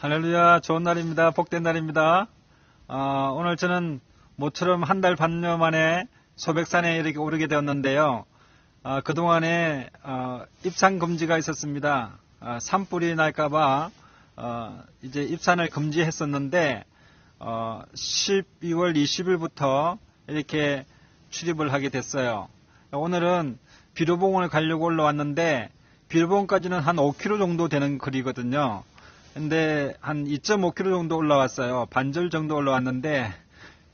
할렐루야, 좋은 날입니다. 복된 날입니다. 오늘 저는 모처럼 한 달 반여 만에 소백산에 이렇게 오르게 되었는데요. 그동안에 입산 금지가 있었습니다. 산불이 날까봐 이제 입산을 금지했었는데 12월 20일부터 이렇게 출입을 하게 됐어요. 오늘은 비료봉원을 가려고 올라왔는데 비료봉까지는 한 5km 정도 되는 거리거든요. 근데 한 2.5km 정도 올라왔어요. 반절 정도 올라왔는데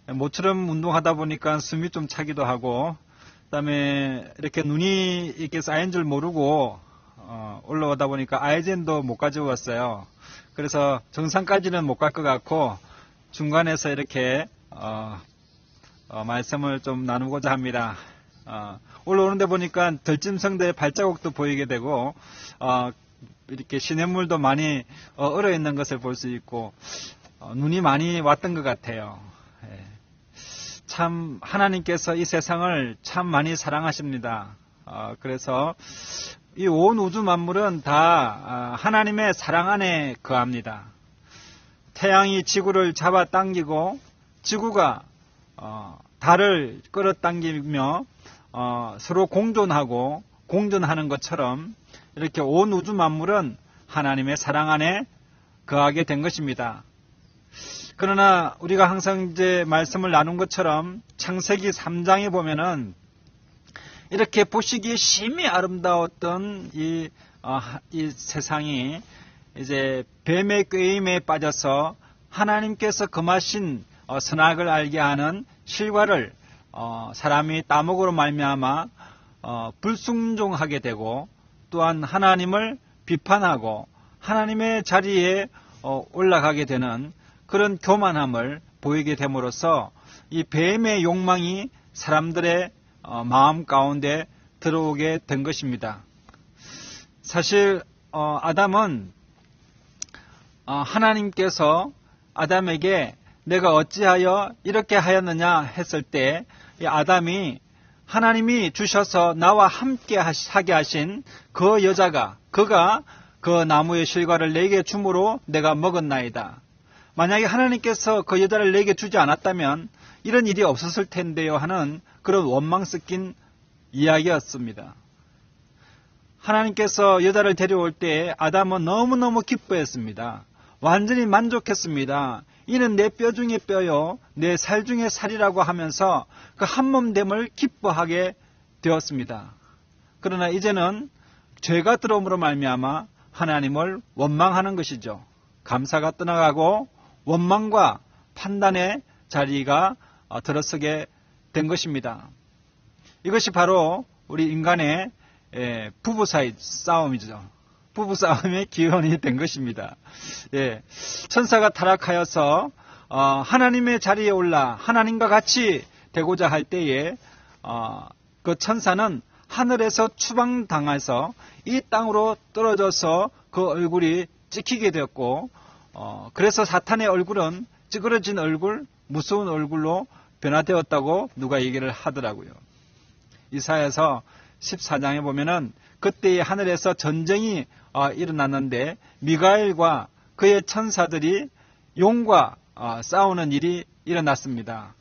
모처럼 운동하다 보니까 숨이 좀 차기도 하고, 그다음에 이렇게 눈이 이렇게 쌓인 줄 모르고 올라오다 보니까 아이젠도 못 가져왔어요. 그래서 정상까지는 못 갈 것 같고 중간에서 이렇게 말씀을 좀 나누고자 합니다. 올라오는데 보니까 들짐승들의 발자국도 보이게 되고 이렇게 시냇물도 많이 얼어 있는 것을 볼 수 있고 눈이 많이 왔던 것 같아요. 참 하나님께서 이 세상을 참 많이 사랑하십니다. 그래서 이 온 우주 만물은 다 하나님의 사랑 안에 거합니다. 태양이 지구를 잡아당기고 지구가 달을 끌어당기며 서로 공존하고 공존하는 것처럼 이렇게 온 우주 만물은 하나님의 사랑 안에 거하게 된 것입니다. 그러나 우리가 항상 이제 말씀을 나눈 것처럼 창세기 3장에 보면은 이렇게 보시기에 심히 아름다웠던 이 세상이 이제 뱀의 꾀임에 빠져서 하나님께서 금하신 선악을 알게 하는 실과를 사람이 따먹으로 말미암아 불순종하게 되고 또한 하나님을 비판하고 하나님의 자리에 올라가게 되는 그런 교만함을 보이게 됨으로써 이 뱀의 욕망이 사람들의 마음 가운데 들어오게 된 것입니다. 사실 아담은 하나님께서 아담에게 내가 어찌하여 이렇게 하였느냐 했을 때 이 아담이 하나님이 주셔서 나와 함께 하게 하신 그 여자가 그가 그 나무의 실과를 내게 주므로 내가 먹었나이다. 만약에 하나님께서 그 여자를 내게 주지 않았다면 이런 일이 없었을 텐데요 하는 그런 원망 섞인 이야기였습니다. 하나님께서 여자를 데려올 때 아담은 너무너무 기뻐했습니다. 완전히 만족했습니다. 이는 내 뼈 중에 뼈요 내 살 중에 살이라고 하면서 그 한몸됨을 기뻐하게 되었습니다. 그러나 이제는 죄가 들어옴으로 말미암아 하나님을 원망하는 것이죠. 감사가 떠나가고 원망과 판단의 자리가 들어서게 된 것입니다. 이것이 바로 우리 인간의 부부 사이 싸움이죠. 부부 싸움의 기원이 된 것입니다. 천사가 타락하여서 하나님의 자리에 올라 하나님과 같이 되고자 할 때에 그 천사는 하늘에서 추방당해서 이 땅으로 떨어져서 그 얼굴이 찍히게 되었고 그래서 사탄의 얼굴은 찌그러진 얼굴, 무서운 얼굴로 변화되었다고 누가 얘기를 하더라고요. 이사야서 14장에 보면은 그때의 하늘에서 전쟁이 일어났는데 미가엘과 그의 천사들이 용과 싸우는 일이 일어났습니다.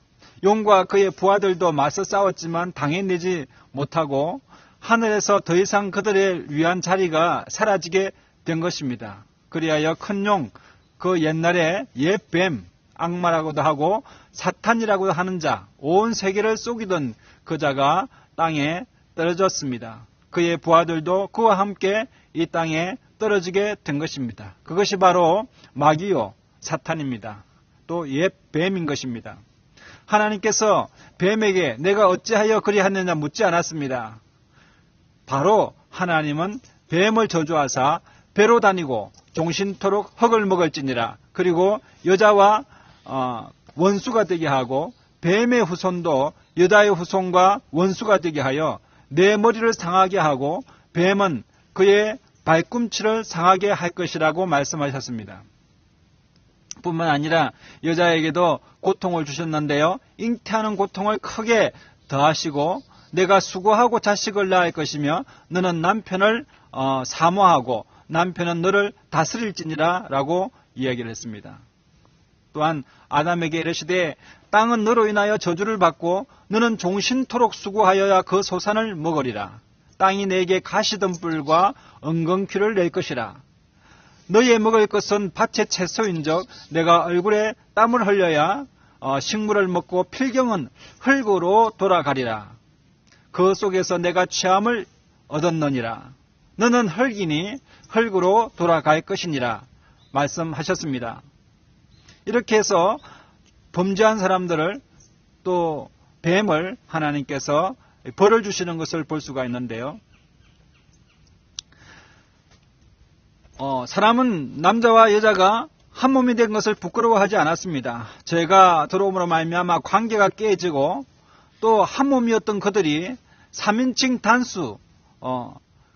용과 그의 부하들도 맞서 싸웠지만 당해내지 못하고 하늘에서 더 이상 그들을 위한 자리가 사라지게 된 것입니다. 그리하여 큰 용, 그 옛날에 옛뱀, 악마라고도 하고 사탄이라고도 하는 자, 온 세계를 속이던 그 자가 땅에 떨어졌습니다. 그의 부하들도 그와 함께 이 땅에 떨어지게 된 것입니다. 그것이 바로 마귀요 사탄입니다. 또 옛 뱀인 것입니다. 하나님께서 뱀에게 내가 어찌하여 그리하느냐 묻지 않았습니다. 바로 하나님은 뱀을 저주하사 배로 다니고 종신토록 흙을 먹을지니라. 그리고 여자와 원수가 되게 하고 뱀의 후손도 여자의 후손과 원수가 되게 하여 내 머리를 상하게 하고 뱀은 그의 발꿈치를 상하게 할 것이라고 말씀하셨습니다. 뿐만 아니라 여자에게도 고통을 주셨는데요. 잉태하는 고통을 크게 더하시고 내가 수고하고 자식을 낳을 것이며 너는 남편을 사모하고 남편은 너를 다스릴지니라 라고 이야기를 했습니다. 또한 아담에게 이르시되 땅은 너로 인하여 저주를 받고 너는 종신토록 수고하여야 그 소산을 먹으리라. 땅이 내게 가시덤불과 엉겅퀴를 낼 것이라. 너의 먹을 것은 밭의 채소인즉 내가 얼굴에 땀을 흘려야 식물을 먹고 필경은 흙으로 돌아가리라. 그 속에서 내가 취함을 얻었느니라. 너는 흙이니 흙으로 돌아갈 것이니라 말씀하셨습니다. 이렇게 해서 범죄한 사람들을 또 뱀을 하나님께서 벌을 주시는 것을 볼 수가 있는데요. 사람은 남자와 여자가 한 몸이 된 것을 부끄러워하지 않았습니다. 죄가 들어옴으로 말미암아 관계가 깨지고 또 한 몸이었던 그들이 3인칭 단수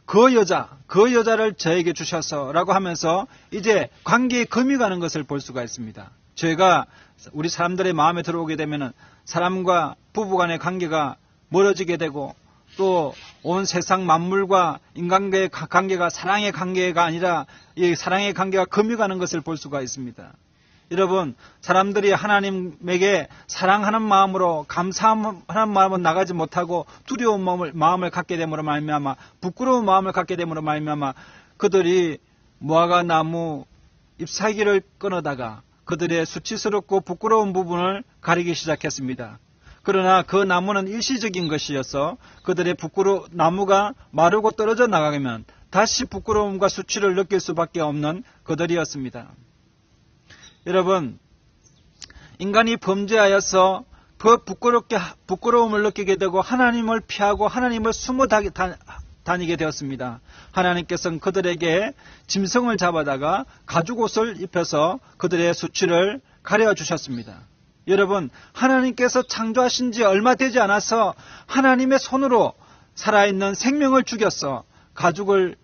그 여자를 저에게 주셔서라고 하면서 이제 관계에 금이 가는 것을 볼 수가 있습니다. 죄가 우리 사람들의 마음에 들어오게 되면 사람과 부부간의 관계가 멀어지게 되고 또 온 세상 만물과 인간과의 관계가 사랑의 관계가 아니라 이 사랑의 관계가 금이 가는 것을 볼 수가 있습니다. 여러분, 사람들이 하나님에게 사랑하는 마음으로 감사하는 마음으로 나가지 못하고 두려운 마음을 갖게 됨으로 말미암아 부끄러운 마음을 갖게 됨으로 말미암아 그들이 무화과 나무 잎사귀를 끊어다가 그들의 수치스럽고 부끄러운 부분을 가리기 시작했습니다. 그러나 그 나무는 일시적인 것이어서 그들의 나무가 마르고 떨어져 나가면 다시 부끄러움과 수치를 느낄 수밖에 없는 그들이었습니다. 여러분, 인간이 범죄하여서 그 부끄러움을 느끼게 되고 하나님을 피하고 하나님을 숨어 다니게 되었습니다. 하나님께서는 그들에게 짐승을 잡아다가 가죽옷을 입혀서 그들의 수치를 가려주셨습니다. 여러분, 하나님께서 창조하신 지 얼마 되지 않아서 하나님의 손으로 살아있는 생명을 죽였어 가죽을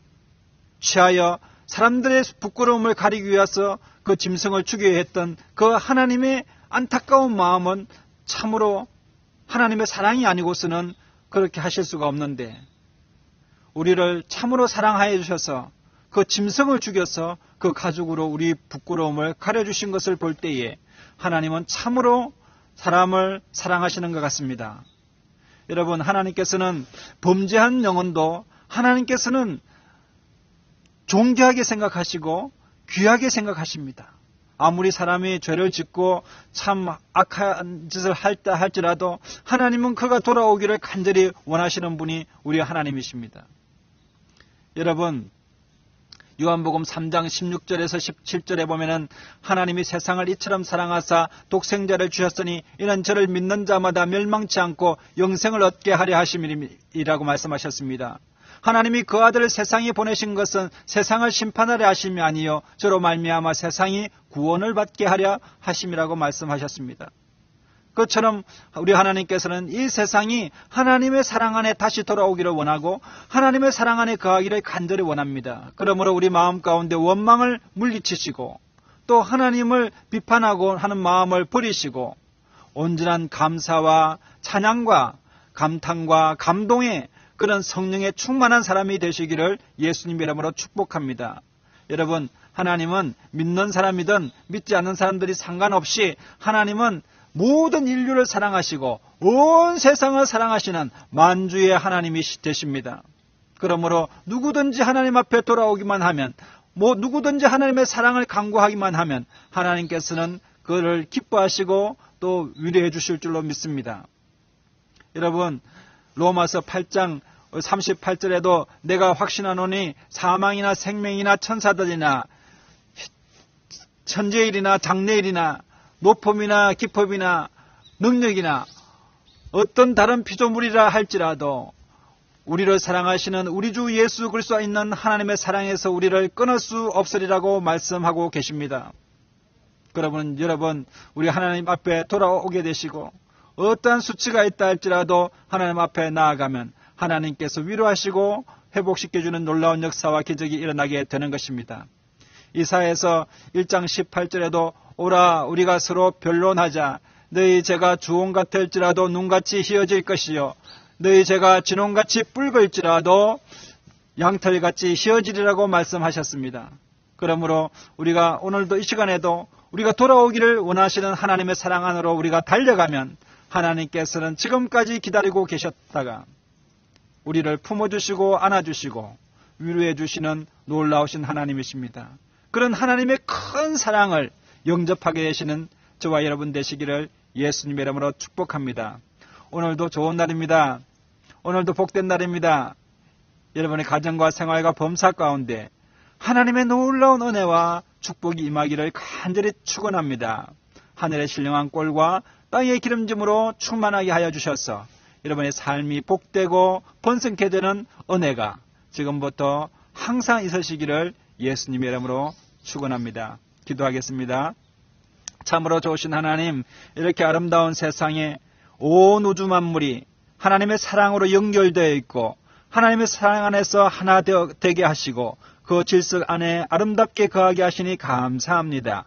취하여 사람들의 부끄러움을 가리기 위해서 그 짐승을 죽여야 했던 그 하나님의 안타까운 마음은 참으로 하나님의 사랑이 아니고서는 그렇게 하실 수가 없는데 우리를 참으로 사랑하여 주셔서 그 짐승을 죽여서 그 가죽으로 우리 부끄러움을 가려주신 것을 볼 때에 하나님은 참으로 사람을 사랑하시는 것 같습니다. 여러분, 하나님께서는 범죄한 영혼도 하나님께서는 존귀하게 생각하시고 귀하게 생각하십니다. 아무리 사람이 죄를 짓고 참 악한 짓을 할지라도 하나님은 그가 돌아오기를 간절히 원하시는 분이 우리 하나님이십니다. 여러분, 요한복음 3장 16절에서 17절에 보면은 하나님이 세상을 이처럼 사랑하사 독생자를 주셨으니 이는 저를 믿는 자마다 멸망치 않고 영생을 얻게 하려 하심이라고 말씀하셨습니다. 하나님이 그 아들을 세상에 보내신 것은 세상을 심판하려 하심이 아니요 저로 말미암아 세상이 구원을 받게 하려 하심이라고 말씀하셨습니다. 그처럼 우리 하나님께서는 이 세상이 하나님의 사랑 안에 다시 돌아오기를 원하고 하나님의 사랑 안에 거하기를 간절히 원합니다. 그러므로 우리 마음 가운데 원망을 물리치시고 또 하나님을 비판하고 하는 마음을 버리시고 온전한 감사와 찬양과 감탄과 감동의 그런 성령에 충만한 사람이 되시기를 예수님 이름으로 축복합니다. 여러분, 하나님은 믿는 사람이든 믿지 않는 사람들이 상관없이 하나님은 모든 인류를 사랑하시고 온 세상을 사랑하시는 만주의 하나님이 되십니다. 그러므로 누구든지 하나님 앞에 돌아오기만 하면 누구든지 하나님의 사랑을 간구하기만 하면 하나님께서는 그를 기뻐하시고 또 위로해 주실 줄로 믿습니다. 여러분, 로마서 8장 38절에도 내가 확신하노니 사망이나 생명이나 천사들이나 천재일이나 장래일이나 높음이나 깊음이나 능력이나 어떤 다른 피조물이라 할지라도 우리를 사랑하시는 우리 주 예수 그리스도가 있는 하나님의 사랑에서 우리를 끊을 수 없으리라고 말씀하고 계십니다. 여러분, 우리 하나님 앞에 돌아오게 되시고 어떠한 수치가 있다 할지라도 하나님 앞에 나아가면 하나님께서 위로하시고 회복시켜주는 놀라운 역사와 기적이 일어나게 되는 것입니다. 이사야서 1장 18절에도 오라 우리가 서로 변론하자. 너희 죄가 주홍 같을지라도 눈같이 희어질 것이요 너희 죄가 진홍같이 붉을지라도 양털같이 희어지리라고 말씀하셨습니다. 그러므로 우리가 오늘도 이 시간에도 우리가 돌아오기를 원하시는 하나님의 사랑 안으로 우리가 달려가면 하나님께서는 지금까지 기다리고 계셨다가 우리를 품어주시고 안아주시고 위로해 주시는 놀라우신 하나님이십니다. 그런 하나님의 큰 사랑을 영접하게 되시는 저와 여러분 되시기를 예수님의 이름으로 축복합니다. 오늘도 좋은 날입니다. 오늘도 복된 날입니다. 여러분의 가정과 생활과 범사 가운데 하나님의 놀라운 은혜와 축복이 임하기를 간절히 축원합니다. 하늘의 신령한 꼴과 땅의 기름짐으로 충만하게 하여 주셔서 여러분의 삶이 복되고 번성케 되는 은혜가 지금부터 항상 있으시기를 예수님의 이름으로 축원합니다. 기도하겠습니다. 참으로 좋으신 하나님, 이렇게 아름다운 세상에 온 우주 만물이 하나님의 사랑으로 연결되어 있고 하나님의 사랑 안에서 하나 되게 하시고 그 질서 안에 아름답게 거하게 하시니 감사합니다.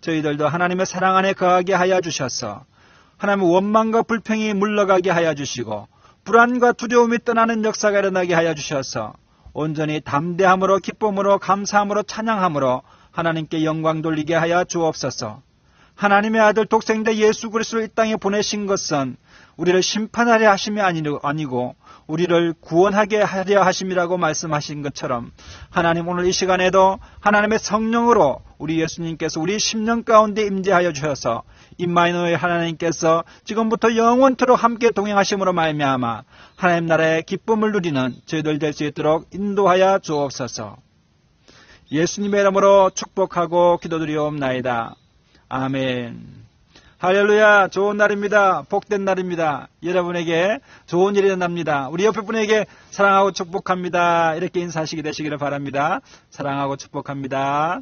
저희들도 하나님의 사랑 안에 거하게 하여 주셔서 하나님의 원망과 불평이 물러가게 하여 주시고 불안과 두려움이 떠나는 역사가 일어나게 하여 주셔서 온전히 담대함으로 기쁨으로 감사함으로 찬양함으로 하나님께 영광 돌리게 하여 주옵소서. 하나님의 아들 독생자 예수 그리스도를 이 땅에 보내신 것은 우리를 심판하려 하심이 아니고 우리를 구원하게 하려 하심이라고 말씀하신 것처럼 하나님 오늘 이 시간에도 하나님의 성령으로 우리 예수님께서 우리 심령 가운데 임재하여 주셔서 임마누엘 하나님께서 지금부터 영원토록 함께 동행하심으로 말미암아 하나님 나라의 기쁨을 누리는 저희들 될 수 있도록 인도하여 주옵소서. 예수님의 이름으로 축복하고 기도드리옵나이다. 아멘. 할렐루야. 좋은 날입니다. 복된 날입니다. 여러분에게 좋은 일이 일어납니다. 우리 옆에 분에게 사랑하고 축복합니다. 이렇게 인사하시게 되시기를 바랍니다. 사랑하고 축복합니다.